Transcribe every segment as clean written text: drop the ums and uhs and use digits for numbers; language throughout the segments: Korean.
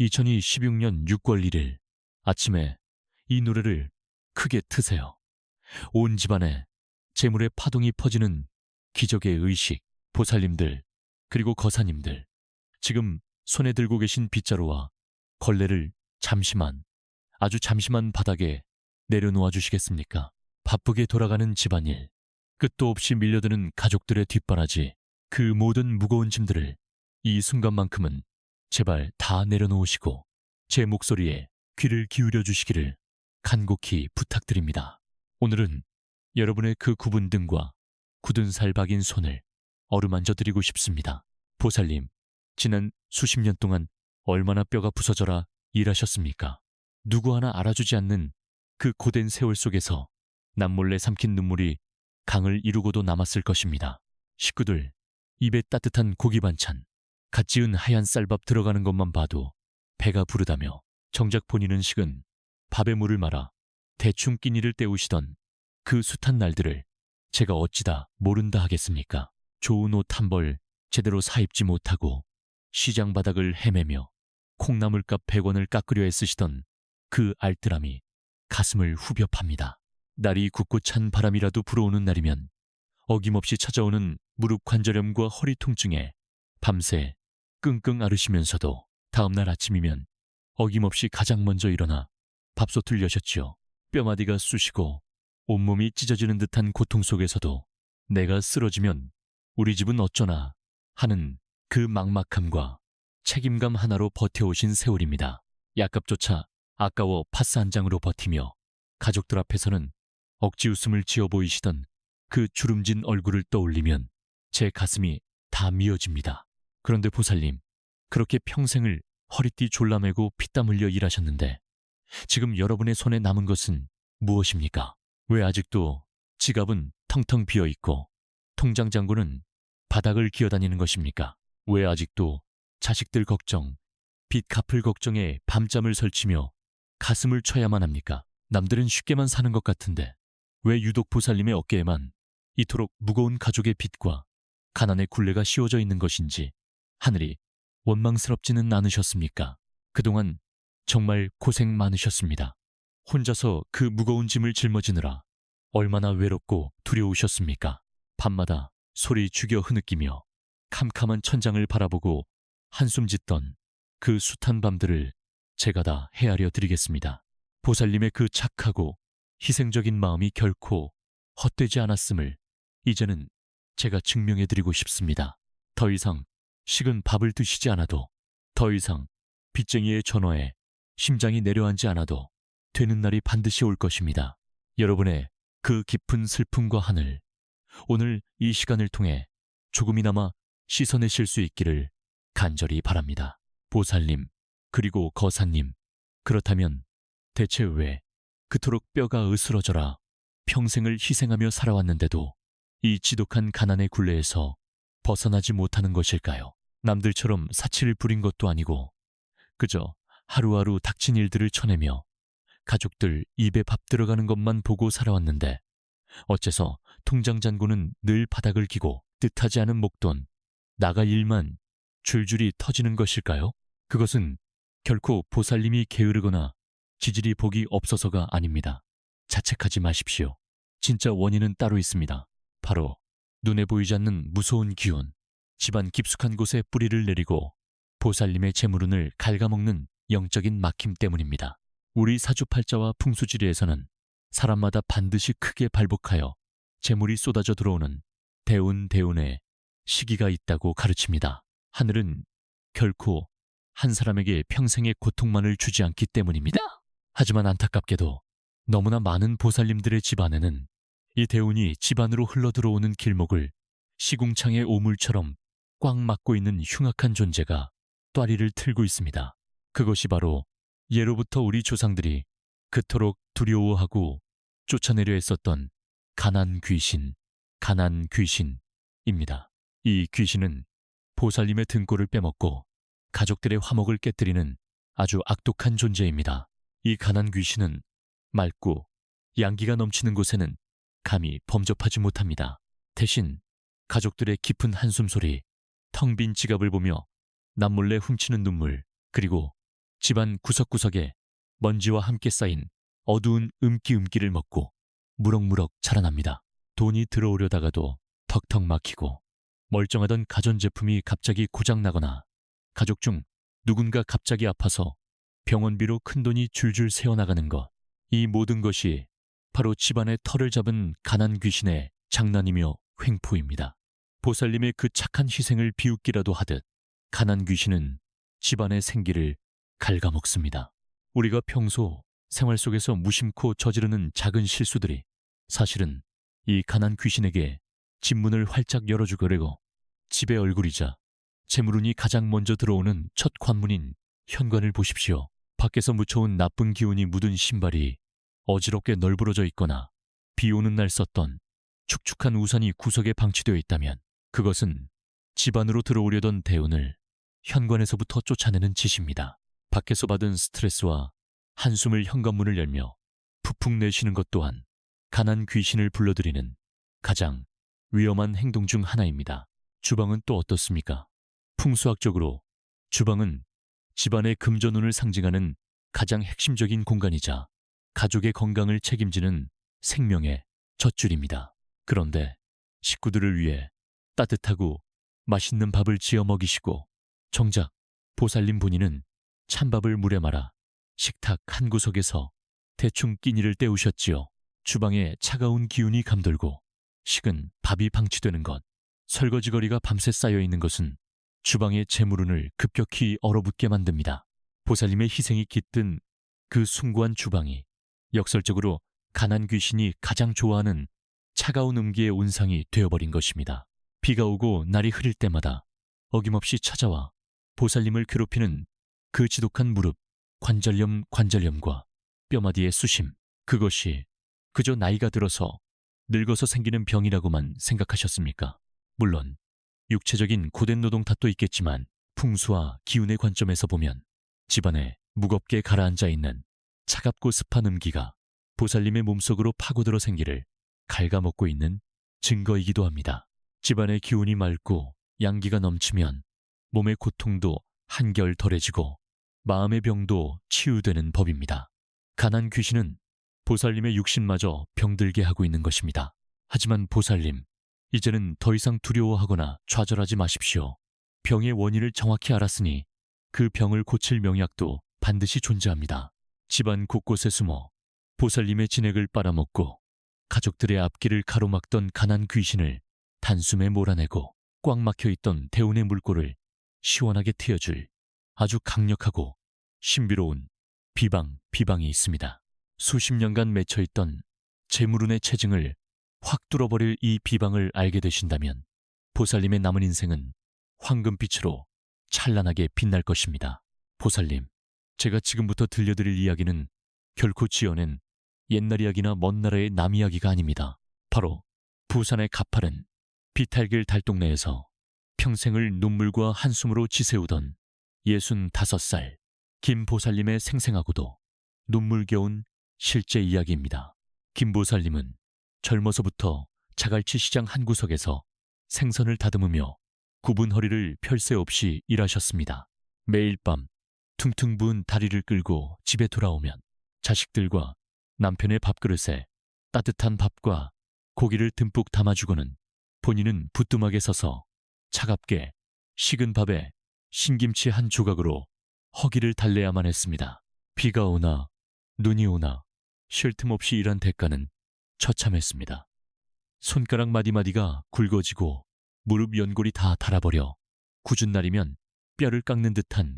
2016년 6월 1일 아침에 이 노래를 크게 트세요. 온 집안에 재물의 파동이 퍼지는 기적의 의식, 보살님들, 그리고 거사님들, 지금 손에 들고 계신 빗자루와 걸레를 잠시만, 아주 잠시만 바닥에 내려놓아 주시겠습니까? 바쁘게 돌아가는 집안일, 끝도 없이 밀려드는 가족들의 뒷바라지, 그 모든 무거운 짐들을 이 순간만큼은 제발 다 내려놓으시고 제 목소리에 귀를 기울여 주시기를 간곡히 부탁드립니다. 오늘은 여러분의 그 굽은 등과 굳은 살 박인 손을 어루만져 드리고 싶습니다. 보살님, 지난 수십 년 동안 얼마나 뼈가 부서져라 일하셨습니까? 누구 하나 알아주지 않는 그 고된 세월 속에서 남몰래 삼킨 눈물이 강을 이루고도 남았을 것입니다. 식구들, 입에 따뜻한 고기 반찬, 갓 지은 하얀 쌀밥 들어가는 것만 봐도 배가 부르다며 정작 본인은 식은 밥에 물을 말아 대충 끼니를 때우시던 그 숱한 날들을 제가 어찌다 모른다 하겠습니까? 좋은 옷 한 벌 제대로 사입지 못하고 시장 바닥을 헤매며 콩나물값 100원을 깎으려 애쓰시던 그 알뜰함이 가슴을 후벼 팝니다. 날이 굳고 찬 바람이라도 불어오는 날이면 어김없이 찾아오는 무릎 관절염과 허리 통증에 밤새 끙끙 앓으시면서도 다음날 아침이면 어김없이 가장 먼저 일어나 밥솥을 여셨지요. 뼈마디가 쑤시고 온몸이 찢어지는 듯한 고통 속에서도 내가 쓰러지면 우리 집은 어쩌나 하는 그 막막함과 책임감 하나로 버텨오신 세월입니다. 약값조차 아까워 파스 한 장으로 버티며 가족들 앞에서는 억지 웃음을 지어 보이시던 그 주름진 얼굴을 떠올리면 제 가슴이 다 미어집니다. 그런데 보살님, 그렇게 평생을 허리띠 졸라매고 피땀 흘려 일하셨는데 지금 여러분의 손에 남은 것은 무엇입니까? 왜 아직도 지갑은 텅텅 비어있고 통장 잔고는 바닥을 기어다니는 것입니까? 왜 아직도 자식들 걱정, 빚 갚을 걱정에 밤잠을 설치며 가슴을 쳐야만 합니까? 남들은 쉽게만 사는 것 같은데 왜 유독 보살님의 어깨에만 이토록 무거운 가족의 빚과 가난의 굴레가 씌워져 있는 것인지 하늘이 원망스럽지는 않으셨습니까? 그동안 정말 고생 많으셨습니다. 혼자서 그 무거운 짐을 짊어지느라 얼마나 외롭고 두려우셨습니까? 밤마다 소리 죽여 흐느끼며 캄캄한 천장을 바라보고 한숨 짓던 그 숱한 밤들을 제가 다 헤아려 드리겠습니다. 보살님의 그 착하고 희생적인 마음이 결코 헛되지 않았음을 이제는 제가 증명해 드리고 싶습니다. 더 이상 식은 밥을 드시지 않아도, 더 이상 빚쟁이의 전화에 심장이 내려앉지 않아도 되는 날이 반드시 올 것입니다. 여러분의 그 깊은 슬픔과 한을 오늘 이 시간을 통해 조금이나마 씻어내실 수 있기를 간절히 바랍니다. 보살님, 그리고 거사님, 그렇다면 대체 왜 그토록 뼈가 으스러져라 평생을 희생하며 살아왔는데도 이 지독한 가난의 굴레에서 벗어나지 못하는 것일까요? 남들처럼 사치를 부린 것도 아니고 그저 하루하루 닥친 일들을 쳐내며 가족들 입에 밥 들어가는 것만 보고 살아왔는데 어째서 통장 잔고는 늘 바닥을 기고 뜻하지 않은 목돈, 나갈 일만 줄줄이 터지는 것일까요? 그것은 결코 보살님이 게으르거나 지질이 복이 없어서가 아닙니다. 자책하지 마십시오. 진짜 원인은 따로 있습니다. 바로 눈에 보이지 않는 무서운 기운, 집안 깊숙한 곳에 뿌리를 내리고 보살님의 재물운을 갉아먹는 영적인 막힘 때문입니다. 우리 사주팔자와 풍수지리에서는 사람마다 반드시 크게 발복하여 재물이 쏟아져 들어오는 대운의 시기가 있다고 가르칩니다. 하늘은 결코 한 사람에게 평생의 고통만을 주지 않기 때문입니다. 하지만 안타깝게도 너무나 많은 보살님들의 집안에는 이 대운이 집안으로 흘러들어오는 길목을 시궁창의 오물처럼 꽉 막고 있는 흉악한 존재가 또아리를 틀고 있습니다. 그것이 바로 예로부터 우리 조상들이 그토록 두려워하고 쫓아내려 했었던 가난 귀신입니다. 이 귀신은 보살님의 등골을 빼먹고 가족들의 화목을 깨뜨리는 아주 악독한 존재입니다. 이 가난 귀신은 맑고 양기가 넘치는 곳에는 감히 범접하지 못합니다. 대신 가족들의 깊은 한숨소리, 텅 빈 지갑을 보며 남몰래 훔치는 눈물, 그리고 집안 구석구석에 먼지와 함께 쌓인 어두운 음기음기를 먹고 무럭무럭 자라납니다. 돈이 들어오려다가도 턱턱 막히고 멀쩡하던 가전제품이 갑자기 고장나거나 가족 중 누군가 갑자기 아파서 병원비로 큰돈이 줄줄 새어나가는 것. 이 모든 것이 바로 집안의 털을 잡은 가난 귀신의 장난이며 횡포입니다. 보살님의 그 착한 희생을 비웃기라도 하듯 가난 귀신은 집안의 생기를 갉아먹습니다. 우리가 평소 생활 속에서 무심코 저지르는 작은 실수들이 사실은 이 가난 귀신에게 집문을 활짝 열어주려고 집의 얼굴이자 재물운이 가장 먼저 들어오는 첫 관문인 현관을 보십시오. 밖에서 묻혀온 나쁜 기운이 묻은 신발이 어지럽게 널브러져 있거나 비 오는 날 썼던 축축한 우산이 구석에 방치되어 있다면 그것은 집 안으로 들어오려던 대운을 현관에서부터 쫓아내는 짓입니다. 밖에서 받은 스트레스와 한숨을 현관문을 열며 푹푹 내쉬는 것 또한 가난 귀신을 불러들이는 가장 위험한 행동 중 하나입니다. 주방은 또 어떻습니까? 풍수학적으로 주방은 집안의 금전운을 상징하는 가장 핵심적인 공간이자 가족의 건강을 책임지는 생명의 젖줄입니다. 그런데 식구들을 위해 따뜻하고 맛있는 밥을 지어 먹이시고 정작 보살님 본인은 찬밥을 물에 말아 식탁 한 구석에서 대충 끼니를 때우셨지요. 주방에 차가운 기운이 감돌고 식은 밥이 방치되는 것, 설거지거리가 밤새 쌓여있는 것은 주방의 재물운을 급격히 얼어붙게 만듭니다. 보살님의 희생이 깃든 그 숭고한 주방이 역설적으로 가난 귀신이 가장 좋아하는 차가운 음기의 온상이 되어버린 것입니다. 비가 오고 날이 흐릴 때마다 어김없이 찾아와 보살님을 괴롭히는 그 지독한 무릎, 관절염과 뼈마디의 수심, 그것이 그저 나이가 들어서 늙어서 생기는 병이라고만 생각하셨습니까? 물론 육체적인 고된 노동 탓도 있겠지만 풍수와 기운의 관점에서 보면 집안에 무겁게 가라앉아 있는 차갑고 습한 음기가 보살님의 몸속으로 파고들어 생기를 갉아먹고 있는 증거이기도 합니다. 집안의 기운이 맑고 양기가 넘치면 몸의 고통도 한결 덜해지고 마음의 병도 치유되는 법입니다. 가난 귀신은 보살님의 육신마저 병들게 하고 있는 것입니다. 하지만 보살님, 이제는 더 이상 두려워하거나 좌절하지 마십시오. 병의 원인을 정확히 알았으니 그 병을 고칠 명약도 반드시 존재합니다. 집안 곳곳에 숨어 보살님의 진액을 빨아먹고 가족들의 앞길을 가로막던 가난 귀신을 단숨에 몰아내고 꽉 막혀있던 대운의 물꼬를 시원하게 트여줄 아주 강력하고 신비로운 비방이 있습니다. 수십 년간 맺혀있던 재물운의 체증을 확 뚫어버릴 이 비방을 알게 되신다면 보살님의 남은 인생은 황금빛으로 찬란하게 빛날 것입니다. 보살님, 제가 지금부터 들려드릴 이야기는 결코 지어낸 옛날 이야기나 먼 나라의 남 이야기가 아닙니다. 바로 부산의 가파른 비탈길 달동네에서 평생을 눈물과 한숨으로 지새우던 65살 김 보살님의 생생하고도 눈물겨운 실제 이야기입니다. 김 보살님은 젊어서부터 자갈치 시장 한 구석에서 생선을 다듬으며 굽은 허리를 펼 새 없이 일하셨습니다. 매일 밤 퉁퉁 부은 다리를 끌고 집에 돌아오면 자식들과 남편의 밥그릇에 따뜻한 밥과 고기를 듬뿍 담아주고는 본인은 부뚜막에 서서 차갑게 식은 밥에 신김치 한 조각으로 허기를 달래야만 했습니다. 비가 오나 눈이 오나 쉴 틈 없이 일한 대가는 처참했습니다. 손가락 마디마디가 굵어지고 무릎 연골이 다 닳아버려 궂은 날이면 뼈를 깎는 듯한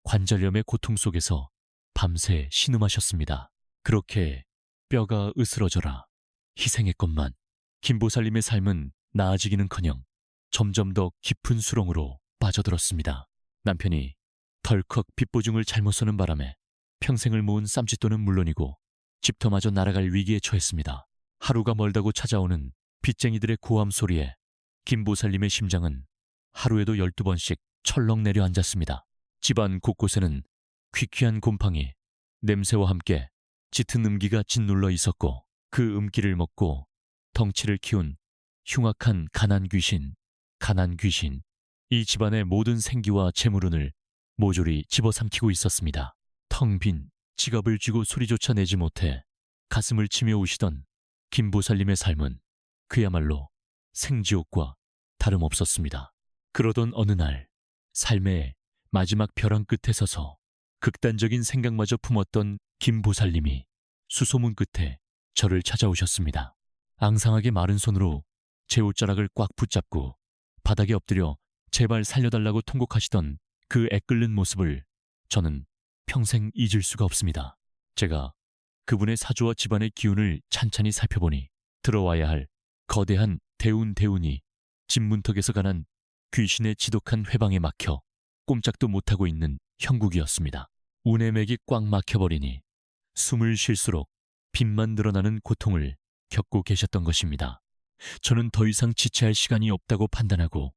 관절염의 고통 속에서 밤새 신음하셨습니다. 그렇게 뼈가 으스러져라 희생했건만 김보살님의 삶은 나아지기는커녕 점점 더 깊은 수렁으로 빠져들었습니다. 남편이 덜컥 빚보증을 잘못 서는 바람에 평생을 모은 쌈짓돈은 물론이고 집터마저 날아갈 위기에 처했습니다. 하루가 멀다고 찾아오는 빚쟁이들의 고함 소리에 김보살님의 심장은 하루에도 12번씩 철렁 내려앉았습니다. 집안 곳곳에는 퀴퀴한 곰팡이, 냄새와 함께 짙은 음기가 짓눌러 있었고 그 음기를 먹고 덩치를 키운 흉악한 가난 귀신. 이 집안의 모든 생기와 재물운을 모조리 집어삼키고 있었습니다. 텅 빈 지갑을 쥐고 소리조차 내지 못해 가슴을 치며 우시던 김보살님의 삶은 그야말로 생지옥과 다름없었습니다. 그러던 어느 날 삶의 마지막 벼랑 끝에 서서 극단적인 생각마저 품었던 김보살님이 수소문 끝에 저를 찾아오셨습니다. 앙상하게 마른 손으로 제 옷자락을 꽉 붙잡고 바닥에 엎드려 제발 살려달라고 통곡하시던 그 애끓는 모습을 저는 평생 잊을 수가 없습니다. 제가 그분의 사주와 집안의 기운을 찬찬히 살펴보니 들어와야 할 거대한 대운이 집 문턱에서 가난 귀신의 지독한 회방에 막혀 꼼짝도 못하고 있는 형국이었습니다. 운의 맥이 꽉 막혀버리니 숨을 쉴수록 빈만 늘어나는 고통을 겪고 계셨던 것입니다. 저는 더 이상 지체할 시간이 없다고 판단하고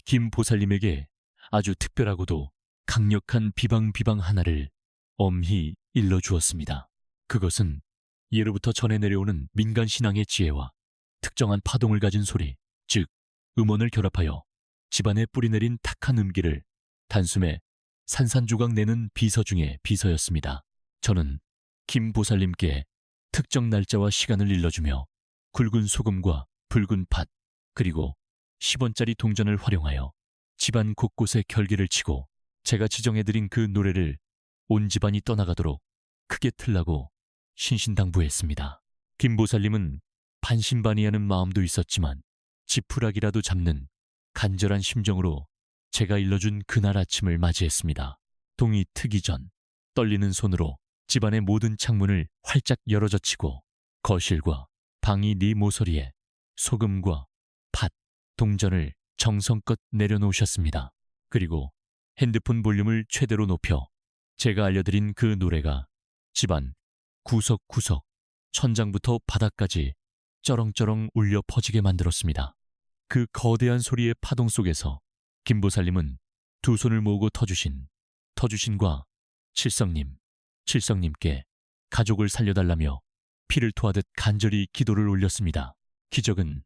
김 보살님에게 아주 특별하고도 강력한 비방 하나를 엄히 일러주었습니다. 그것은 예로부터 전해 내려오는 민간 신앙의 지혜와 특정한 파동을 가진 소리, 즉 음원을 결합하여 집안에 뿌리내린 탁한 음기를 단숨에 산산조각 내는 비서 중의 비서였습니다. 저는 김 보살님께 특정 날짜와 시간을 일러주며 굵은 소금과 붉은 팥 그리고 10원짜리 동전을 활용하여 집안 곳곳에 결기를 치고 제가 지정해드린 그 노래를 온 집안이 떠나가도록 크게 틀라고 신신당부했습니다. 김 보살님은 반신반의하는 마음도 있었지만 지푸라기라도 잡는 간절한 심정으로 제가 일러준 그날 아침을 맞이했습니다. 동이 트기 전 떨리는 손으로 집안의 모든 창문을 활짝 열어젖히고 거실과 방이 네 모서리에 소금과 팥, 동전을 정성껏 내려놓으셨습니다. 그리고 핸드폰 볼륨을 최대로 높여 제가 알려드린 그 노래가 집안 구석구석 천장부터 바닥까지 쩌렁쩌렁 울려 퍼지게 만들었습니다. 그 거대한 소리의 파동 속에서 김보살님은 두 손을 모으고 터주신과 칠성님께 가족을 살려달라며 피를 토하듯 간절히 기도를 올렸습니다. 기적은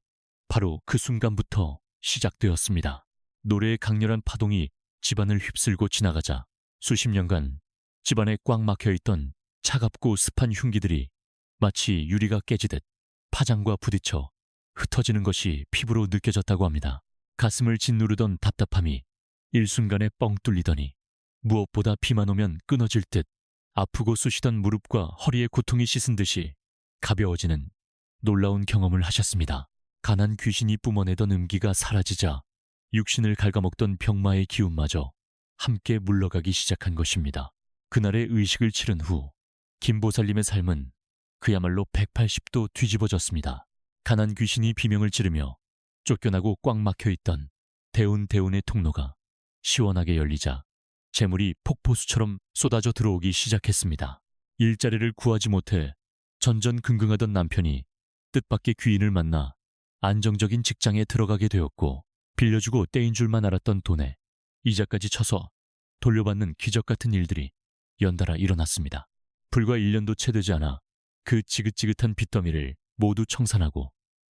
바로 그 순간부터 시작되었습니다. 노래의 강렬한 파동이 집안을 휩쓸고 지나가자 수십 년간 집안에 꽉 막혀있던 차갑고 습한 흉기들이 마치 유리가 깨지듯 파장과 부딪혀 흩어지는 것이 피부로 느껴졌다고 합니다. 가슴을 짓누르던 답답함이 일순간에 뻥 뚫리더니 무엇보다 비만 오면 끊어질 듯 아프고 쑤시던 무릎과 허리의 고통이 씻은 듯이 가벼워지는 놀라운 경험을 하셨습니다. 가난 귀신이 뿜어내던 음기가 사라지자 육신을 갉아먹던 병마의 기운마저 함께 물러가기 시작한 것입니다. 그날의 의식을 치른 후 김보살님의 삶은 그야말로 180도 뒤집어졌습니다. 가난 귀신이 비명을 지르며 쫓겨나고 꽉 막혀있던 대운의 통로가 시원하게 열리자 재물이 폭포수처럼 쏟아져 들어오기 시작했습니다. 일자리를 구하지 못해 전전긍긍하던 남편이 뜻밖의 귀인을 만나 안정적인 직장에 들어가게 되었고 빌려주고 떼인 줄만 알았던 돈에 이자까지 쳐서 돌려받는 기적 같은 일들이 연달아 일어났습니다. 불과 1년도 채 되지 않아 그 지긋지긋한 빚더미를 모두 청산하고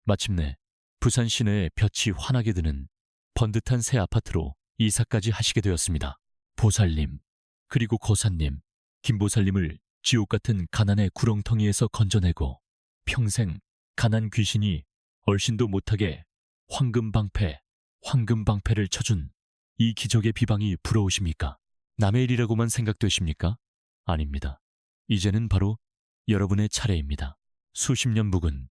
마침내 부산 시내에 볕이 환하게 드는 번듯한 새 아파트로 이사까지 하시게 되었습니다. 보살님, 그리고 거사님, 김보살님을 지옥 같은 가난의 구렁텅이에서 건져내고 평생 가난 귀신이 얼씬도 못하게 황금방패를 쳐준 이 기적의 비방이 부러우십니까? 남의 일이라고만 생각되십니까? 아닙니다. 이제는 바로 여러분의 차례입니다. 수십 년 묵은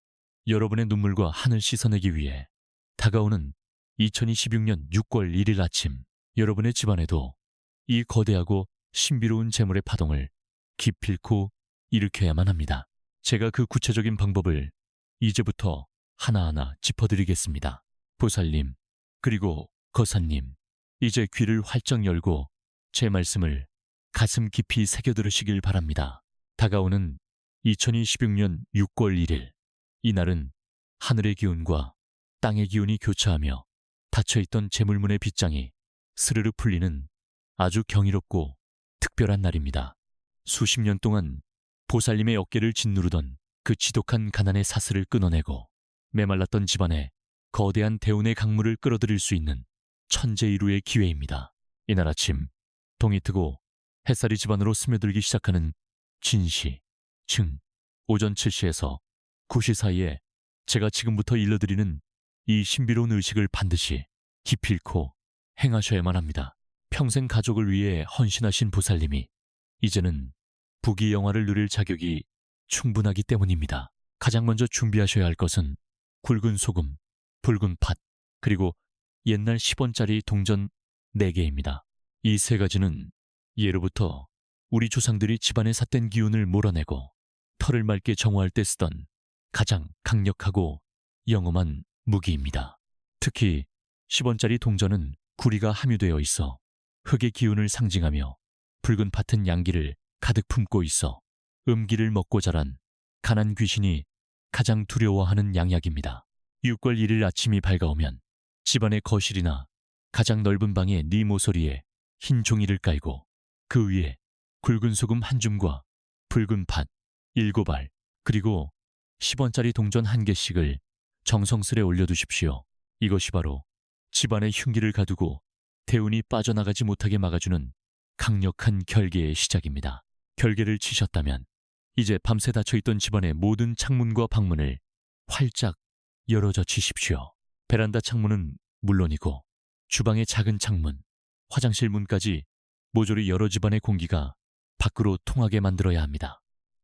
여러분의 눈물과 한을 씻어내기 위해 다가오는 2026년 6월 1일 아침, 여러분의 집안에도 이 거대하고 신비로운 재물의 파동을 기필코 일으켜야만 합니다. 제가 그 구체적인 방법을 이제부터 하나하나 짚어드리겠습니다. 보살님, 그리고 거사님, 이제 귀를 활짝 열고 제 말씀을 가슴 깊이 새겨들으시길 바랍니다. 다가오는 2026년 6월 1일, 이날은 하늘의 기운과 땅의 기운이 교차하며 닫혀있던 재물문의 빗장이 스르르 풀리는 아주 경이롭고 특별한 날입니다. 수십 년 동안 보살님의 어깨를 짓누르던 그 지독한 가난의 사슬을 끊어내고 메말랐던 집안에 거대한 대운의 강물을 끌어들일 수 있는 천재일우의 기회입니다. 이날 아침 동이 트고 햇살이 집안으로 스며들기 시작하는 진시, 층, 오전 7시에서 9시 사이에 제가 지금부터 일러드리는 이 신비로운 의식을 반드시 기필코 행하셔야만 합니다. 평생 가족을 위해 헌신하신 보살님이 이제는 부귀 영화를 누릴 자격이 충분하기 때문입니다. 가장 먼저 준비하셔야 할 것은 굵은 소금, 붉은 팥, 그리고 옛날 10원짜리 동전 4개입니다. 이 3가지는 예로부터 우리 조상들이 집안에 삿된 기운을 몰아내고 털을 맑게 정화할 때 쓰던 가장 강력하고 영험한 무기입니다. 특히 10원짜리 동전은 구리가 함유되어 있어 흙의 기운을 상징하며 붉은 팥은 양기를 가득 품고 있어 음기를 먹고 자란 가난 귀신이 가장 두려워하는 양약입니다. 6월 1일 아침이 밝아오면 집안의 거실이나 가장 넓은 방에 네 모서리에 흰 종이를 깔고 그 위에 굵은 소금 한 줌과 붉은 팥 7알 그리고 10원짜리 동전 1개씩을 정성스레 올려두십시오. 이것이 바로 집안의 흉기를 가두고 대운이 빠져나가지 못하게 막아주는 강력한 결계의 시작입니다. 결계를 치셨다면 이제 밤새 닫혀있던 집안의 모든 창문과 방문을 활짝 열어젖히십시오. 베란다 창문은 물론이고 주방의 작은 창문, 화장실 문까지 모조리 여러 집안의 공기가 밖으로 통하게 만들어야 합니다.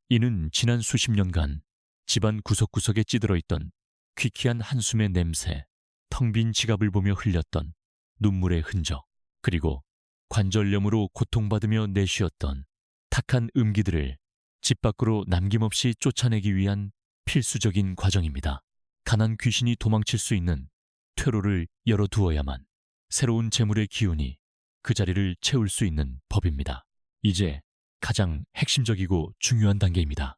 이는 지난 수십 년간 집안 구석구석에 찌들어 있던 귀키한 한숨의 냄새, 텅 빈 지갑을 보며 흘렸던 눈물의 흔적, 그리고 관절염으로 고통받으며 내쉬었던 탁한 음기들을 집 밖으로 남김없이 쫓아내기 위한 필수적인 과정입니다. 가난 귀신이 도망칠 수 있는 퇴로를 열어두어야만 새로운 재물의 기운이 그 자리를 채울 수 있는 법입니다. 이제 가장 핵심적이고 중요한 단계입니다.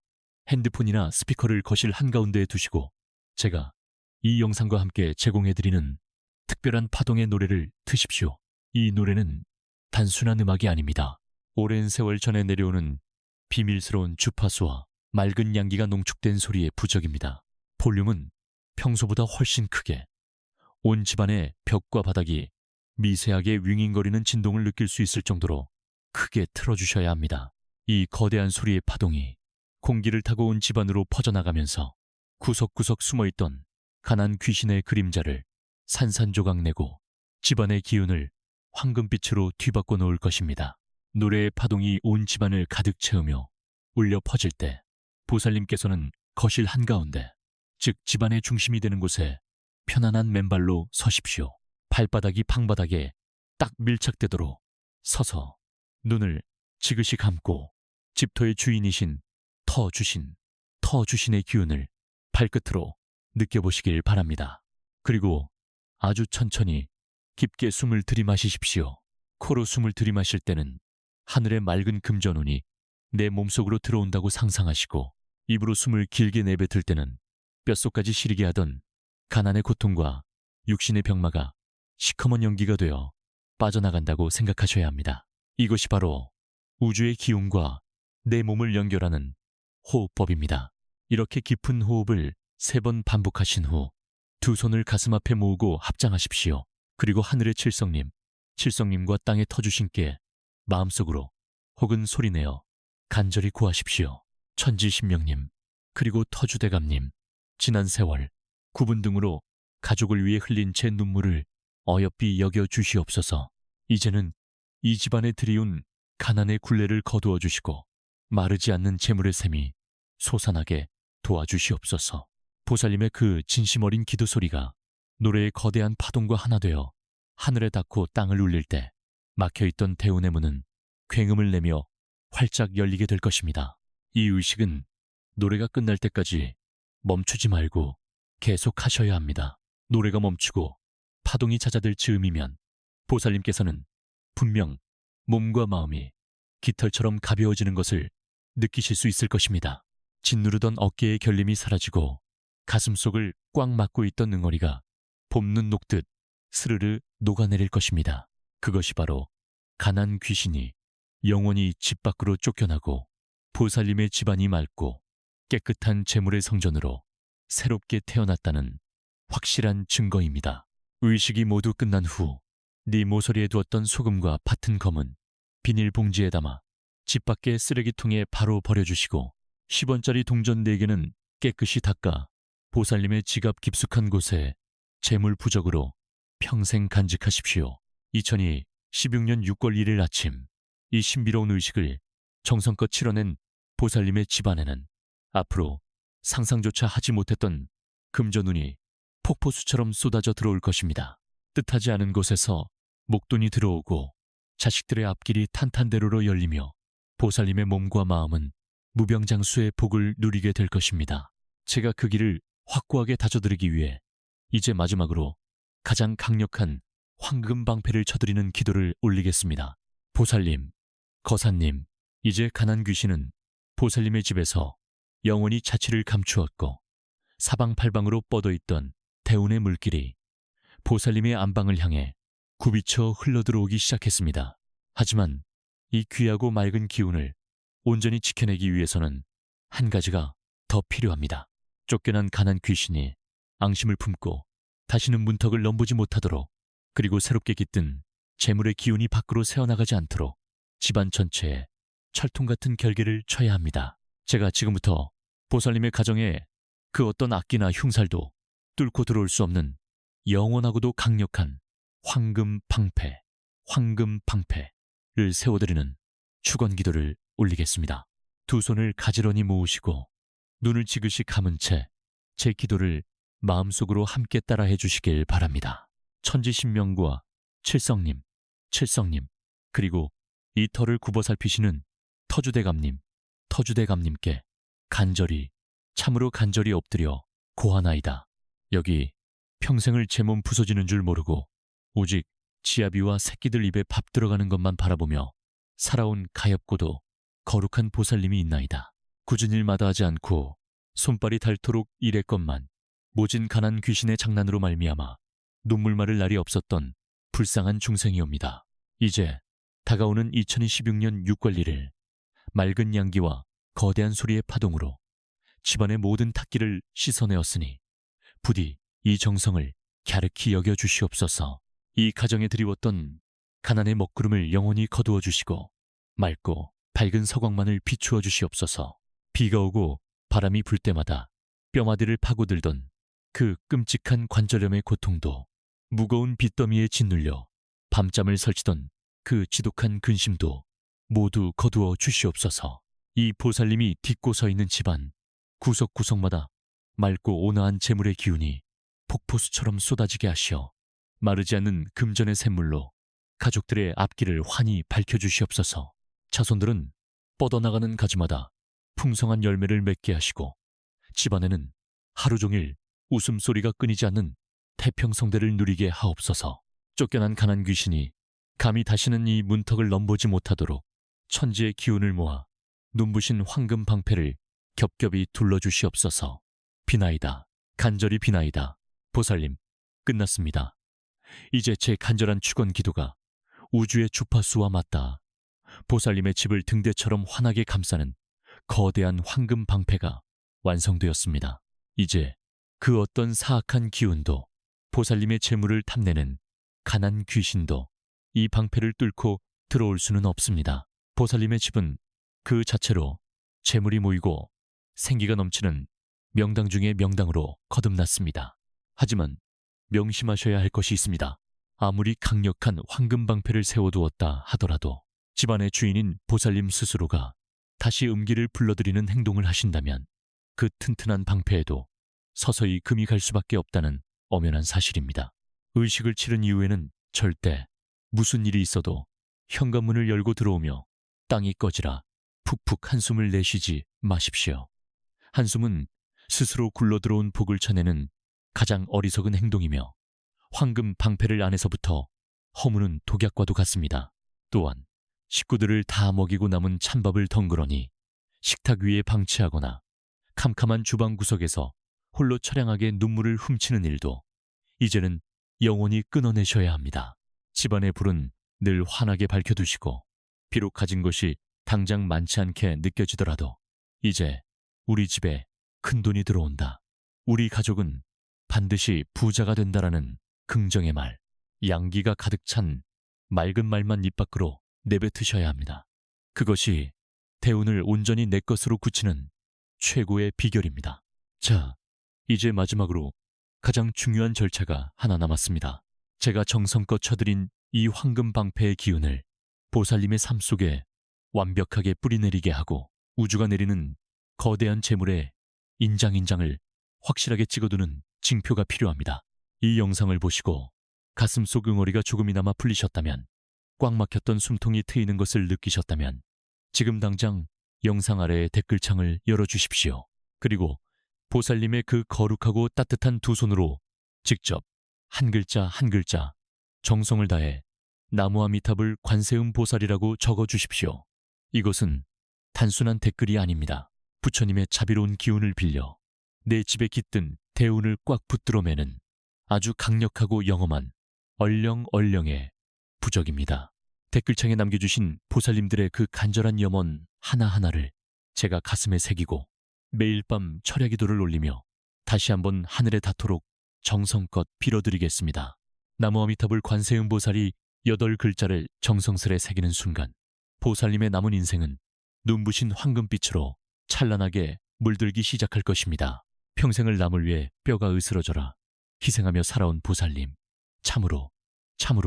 핸드폰이나 스피커를 거실 한가운데에 두시고 제가 이 영상과 함께 제공해드리는 특별한 파동의 노래를 트십시오. 이 노래는 단순한 음악이 아닙니다. 오랜 세월 전에 내려오는 비밀스러운 주파수와 맑은 양기가 농축된 소리의 부적입니다. 볼륨은 평소보다 훨씬 크게 온 집안의 벽과 바닥이 미세하게 윙윙거리는 진동을 느낄 수 있을 정도로 크게 틀어주셔야 합니다. 이 거대한 소리의 파동이 공기를 타고 온 집안으로 퍼져나가면서 구석구석 숨어있던 가난 귀신의 그림자를 산산조각 내고 집안의 기운을 황금빛으로 뒤바꿔 놓을 것입니다. 노래의 파동이 온 집안을 가득 채우며 울려 퍼질 때 보살님께서는 거실 한가운데, 즉 집안의 중심이 되는 곳에 편안한 맨발로 서십시오. 발바닥이 방바닥에 딱 밀착되도록 서서 눈을 지그시 감고 집터의 주인이신 터주신의 기운을 발끝으로 느껴보시길 바랍니다. 그리고 아주 천천히 깊게 숨을 들이마시십시오. 코로 숨을 들이마실 때는 하늘의 맑은 금전운이 내 몸속으로 들어온다고 상상하시고, 입으로 숨을 길게 내뱉을 때는 뼛속까지 시리게 하던 가난의 고통과 육신의 병마가 시커먼 연기가 되어 빠져나간다고 생각하셔야 합니다. 이것이 바로 우주의 기운과 내 몸을 연결하는 호흡법입니다. 이렇게 깊은 호흡을 3번 반복하신 후 두 손을 가슴 앞에 모으고 합장하십시오. 그리고 하늘의 칠성님과 땅의 터주신께 마음속으로 혹은 소리내어 간절히 구하십시오. 천지신명님, 그리고 터주대감님, 지난 세월 구분 등으로 가족을 위해 흘린 제 눈물을 어여삐 여겨주시옵소서. 이제는 이 집안에 들이운 가난의 굴레를 거두어 주시고 마르지 않는 재물의 샘이 솟아나게 도와주시옵소서. 보살님의 그 진심 어린 기도 소리가 노래의 거대한 파동과 하나 되어 하늘에 닿고 땅을 울릴 때 막혀있던 대운의 문은 굉음을 내며 활짝 열리게 될 것입니다. 이 의식은 노래가 끝날 때까지 멈추지 말고 계속 하셔야 합니다. 노래가 멈추고 파동이 잦아들 즈음이면 보살님께서는 분명 몸과 마음이 깃털처럼 가벼워지는 것을 느끼실 수 있을 것입니다. 짓누르던 어깨의 결림이 사라지고 가슴속을 꽉 막고 있던 응어리가 봄눈 녹듯 스르르 녹아내릴 것입니다. 그것이 바로 가난 귀신이 영원히 집 밖으로 쫓겨나고 보살님의 집안이 맑고 깨끗한 재물의 성전으로 새롭게 태어났다는 확실한 증거입니다. 의식이 모두 끝난 후 네 모서리에 두었던 소금과 팥은 검은 비닐봉지에 담아 집 밖의 쓰레기통에 바로 버려주시고 10원짜리 동전 4개는 깨끗이 닦아 보살님의 지갑 깊숙한 곳에 재물 부적으로 평생 간직하십시오. 2016년 6월 1일 아침, 이 신비로운 의식을 정성껏 치러낸 보살님의 집안에는 앞으로 상상조차 하지 못했던 금전운이 폭포수처럼 쏟아져 들어올 것입니다. 뜻하지 않은 곳에서 목돈이 들어오고 자식들의 앞길이 탄탄대로로 열리며 보살님의 몸과 마음은 무병장수의 복을 누리게 될 것입니다. 제가 그 길을 확고하게 다져드리기 위해 이제 마지막으로 가장 강력한 황금 방패를 쳐드리는 기도를 올리겠습니다. 보살님, 거사님, 이제 가난 귀신은 보살님의 집에서 영원히 자취를 감추었고 사방팔방으로 뻗어있던 대운의 물길이 보살님의 안방을 향해 굽이쳐 흘러들어오기 시작했습니다. 하지만 이 귀하고 맑은 기운을 온전히 지켜내기 위해서는 한 가지가 더 필요합니다. 쫓겨난 가난 귀신이 앙심을 품고 다시는 문턱을 넘보지 못하도록, 그리고 새롭게 깃든 재물의 기운이 밖으로 새어나가지 않도록 집안 전체에 철통 같은 결계를 쳐야 합니다. 제가 지금부터 보살님의 가정에 그 어떤 악기나 흉살도 뚫고 들어올 수 없는 영원하고도 강력한 황금 방패를 세워드리는 축원 기도를 올리겠습니다. 두 손을 가지런히 모으시고 눈을 지그시 감은 채 제 기도를 마음속으로 함께 따라해 주시길 바랍니다. 천지신명구와 칠성님, 그리고 이 터를 굽어 살피시는 터주대감님께 간절히, 참으로 간절히 엎드려 고하나이다. 여기 평생을 제 몸 부서지는 줄 모르고 오직 지아비와 새끼들 입에 밥 들어가는 것만 바라보며 살아온 가엾고도 거룩한 보살님이 있나이다. 굳은 일마다 하지 않고 손발이 닳도록 일했건만 모진 가난 귀신의 장난으로 말미암아 눈물 마를 날이 없었던 불쌍한 중생이옵니다. 이제 다가오는 2016년 6월 1일, 맑은 양기와 거대한 소리의 파동으로 집안의 모든 탁기를 씻어내었으니 부디 이 정성을 갸륵히 여겨주시옵소서. 이 가정에 드리웠던 가난의 먹구름을 영원히 거두어 주시고 맑고 밝은 서광만을 비추어 주시옵소서. 비가 오고 바람이 불 때마다 뼈마디를 파고들던 그 끔찍한 관절염의 고통도, 무거운 빚더미에 짓눌려 밤잠을 설치던 그 지독한 근심도 모두 거두어 주시옵소서. 이 보살님이 딛고 서 있는 집안 구석구석마다 맑고 온화한 재물의 기운이 폭포수처럼 쏟아지게 하시어 마르지 않는 금전의 샘물로 가족들의 앞길을 환히 밝혀주시옵소서. 자손들은 뻗어나가는 가지마다 풍성한 열매를 맺게 하시고 집안에는 하루 종일 웃음소리가 끊이지 않는 태평성대를 누리게 하옵소서. 쫓겨난 가난 귀신이 감히 다시는 이 문턱을 넘보지 못하도록 천지의 기운을 모아 눈부신 황금 방패를 겹겹이 둘러주시옵소서. 비나이다. 간절히 비나이다. 보살님, 끝났습니다. 이제 제 간절한 축원 기도가 우주의 주파수와 맞닿아 보살님의 집을 등대처럼 환하게 감싸는 거대한 황금 방패가 완성되었습니다. 이제 그 어떤 사악한 기운도, 보살님의 재물을 탐내는 가난 귀신도 이 방패를 뚫고 들어올 수는 없습니다. 보살님의 집은 그 자체로 재물이 모이고 생기가 넘치는 명당 중의 명당으로 거듭났습니다. 하지만 명심하셔야 할 것이 있습니다. 아무리 강력한 황금 방패를 세워두었다 하더라도 집안의 주인인 보살님 스스로가 다시 음기를 불러들이는 행동을 하신다면 그 튼튼한 방패에도 서서히 금이 갈 수밖에 없다는 엄연한 사실입니다. 의식을 치른 이후에는 절대 무슨 일이 있어도 현관문을 열고 들어오며 땅이 꺼지라 푹푹 한숨을 내쉬지 마십시오. 한숨은 스스로 굴러들어온 복을 쳐내는 가장 어리석은 행동이며 황금 방패를 안에서부터 허무는 독약과도 같습니다. 또한 식구들을 다 먹이고 남은 찬밥을 덩그러니 식탁 위에 방치하거나 캄캄한 주방 구석에서 홀로 처량하게 눈물을 훔치는 일도 이제는 영원히 끊어내셔야 합니다. 집안의 불은 늘 환하게 밝혀두시고 비록 가진 것이 당장 많지 않게 느껴지더라도 이제 우리 집에 큰돈이 들어온다, 우리 가족은 반드시 부자가 된다라는 긍정의 말, 양기가 가득 찬 맑은 말만 입 밖으로 내뱉으셔야 합니다. 그것이 대운을 온전히 내 것으로 굳히는 최고의 비결입니다. 자, 이제 마지막으로 가장 중요한 절차가 하나 남았습니다. 제가 정성껏 쳐드린 이 황금 방패의 기운을 보살님의 삶 속에 완벽하게 뿌리내리게 하고 우주가 내리는 거대한 재물에 인장인장을 확실하게 찍어두는 징표가 필요합니다. 이 영상을 보시고 가슴속 응어리가 조금이나마 풀리셨다면, 꽉 막혔던 숨통이 트이는 것을 느끼셨다면 지금 당장 영상 아래의 댓글창을 열어주십시오. 그리고 보살님의 그 거룩하고 따뜻한 두 손으로 직접 한 글자 한 글자 정성을 다해 나무아미탑을 관세음 보살이라고 적어주십시오. 이것은 단순한 댓글이 아닙니다. 부처님의 자비로운 기운을 빌려 내 집에 깃든 대운을 꽉 붙들어 매는 아주 강력하고 영험한 얼령얼령의 부적입니다. 댓글창에 남겨주신 보살님들의 그 간절한 염원 하나하나를 제가 가슴에 새기고 매일 밤 철야기도를 올리며 다시 한번 하늘에 닿도록 정성껏 빌어드리겠습니다. 나무아미타불 관세음 보살이 8글자를 정성스레 새기는 순간 보살님의 남은 인생은 눈부신 황금빛으로 찬란하게 물들기 시작할 것입니다. 평생을 남을 위해 뼈가 으스러져라 희생하며 살아온 보살님, 참으로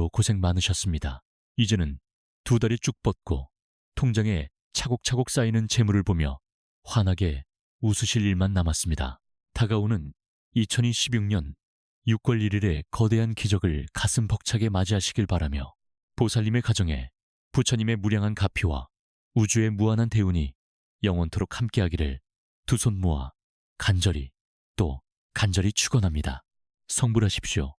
고생 많으셨습니다. 이제는 2다리 쭉 뻗고 통장에 차곡차곡 쌓이는 재물을 보며 환하게 웃으실 일만 남았습니다. 다가오는 2026년 6월 1일의 거대한 기적을 가슴 벅차게 맞이하시길 바라며 보살님의 가정에 부처님의 무량한 가피와 우주의 무한한 대운이 영원토록 함께하기를 두 손 모아 간절히 또 간절히 축원합니다. 성불하십시오.